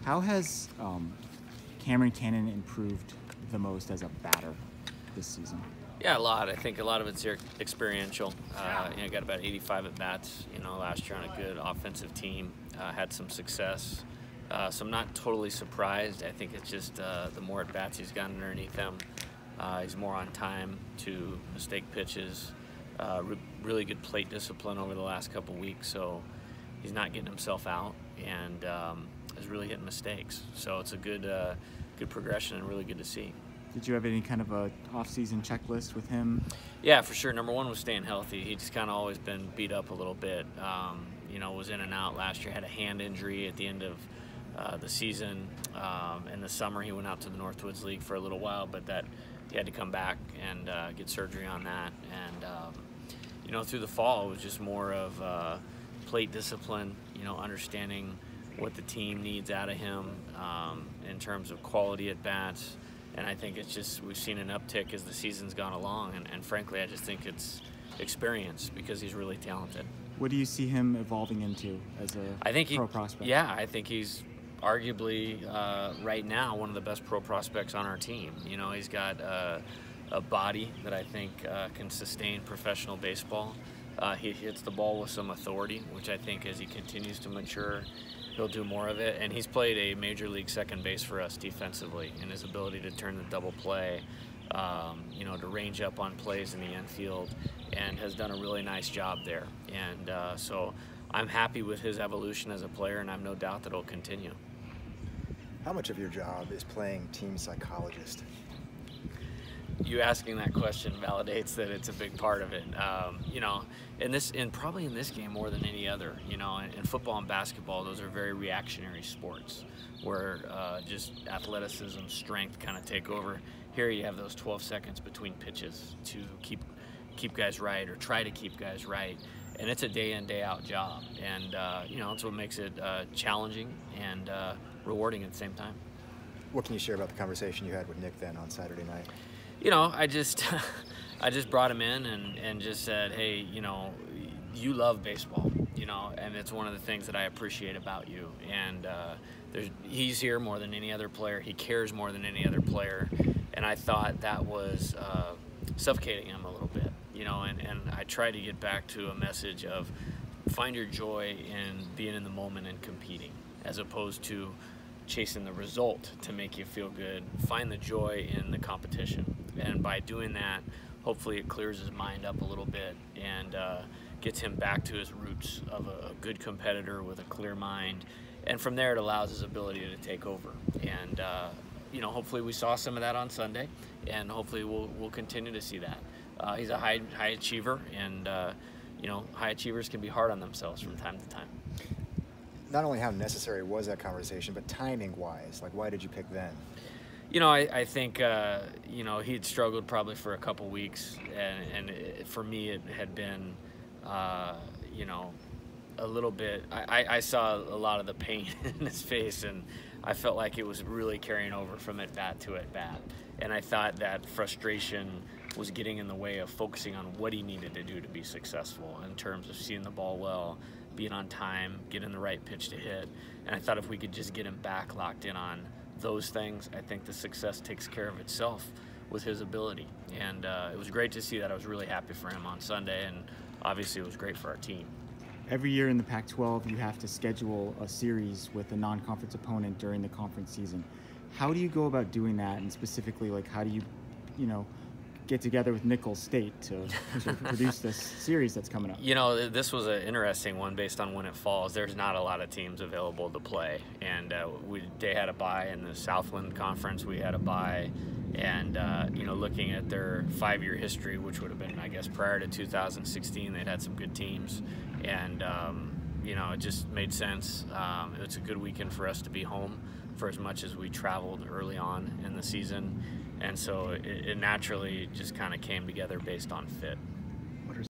How has Cameron Cannon improved the most as a batter this season? Yeah, a lot. I think a lot of it's experiential. Got about 85 at bats. Last year on a good offensive team, had some success. So I'm not totally surprised. I think it's just the more at bats he's gotten underneath him, he's more on time to mistake pitches. Really good plate discipline over the last couple weeks, so he's not getting himself out and is really hitting mistakes. So it's a good progression and really good to see. Did you have any kind of a off-season checklist with him? Yeah, for sure. Number one was staying healthy. He's just kind of always been beat up a little bit. Was in and out last year. Had a hand injury at the end of the season. In the summer, he went out to the Northwoods League for a little while, but he had to come back and get surgery on that. And through the fall, it was just more of plate discipline. Understanding what the team needs out of him in terms of quality at bats. And I think it's just we've seen an uptick as the season's gone along, and frankly, I just think it's experience because he's really talented. What do you see him evolving into as a pro prospect? Yeah, I think he's arguably right now one of the best pro prospects on our team. He's got a body that I think can sustain professional baseball. He hits the ball with some authority, which I think as he continues to mature, he'll do more of it. And he's played a major league second base for us defensively, and his ability to turn the double play, to range up on plays in the infield, and has done a really nice job there. And so I'm happy with his evolution as a player, and I have no doubt that it'll continue. How much of your job is playing team psychologist? You asking that question validates that it's a big part of it. Probably in this game more than any other. In football and basketball, those are very reactionary sports where just athleticism, strength kind of take over. Here you have those 12 seconds between pitches to keep guys right or try to keep guys right, and it's a day in, day out job. And it's what makes it challenging and rewarding at the same time. What can you share about the conversation you had with Nick then on Saturday night? I just brought him in and just said, hey, you love baseball, and it's one of the things that I appreciate about you. And he's here more than any other player. He cares more than any other player. And I thought that was suffocating him a little bit, and I tried to get back to a message of find your joy in being in the moment and competing, as opposed to chasing the result to make you feel good. Find the joy in the competition. And by doing that, hopefully it clears his mind up a little bit and gets him back to his roots of a good competitor with a clear mind. And from there, it allows his ability to take over. And, hopefully we saw some of that on Sunday, and hopefully we'll continue to see that. He's a high achiever, and, high achievers can be hard on themselves from time to time. Not only how necessary was that conversation, but timing-wise, why did you pick then? I think, he'd struggled probably for a couple weeks, and for me it had been, a little bit, I saw a lot of the pain in his face, and I felt like it was really carrying over from at-bat to at-bat. And I thought that frustration was getting in the way of focusing on what he needed to do to be successful in terms of seeing the ball well, being on time, getting the right pitch to hit. And I thought if we could just get him back locked in on those things, I think the success takes care of itself with his ability. And it was great to see that. I was really happy for him on Sunday, and obviously it was great for our team. Every year in the Pac-12, you have to schedule a series with a non-conference opponent during the conference season. How do you go about doing that, and specifically, how do you, get together with Nicholls State to produce this series that's coming up? This was an interesting one based on when it falls. There's not a lot of teams available to play, and they had a bye in the Southland Conference. We had a bye, and looking at their 5-year history, which would have been, I guess, prior to 2016, they'd had some good teams, and it just made sense. It's a good weekend for us to be home for as much as we traveled early on in the season. And so it naturally just kind of came together based on fit.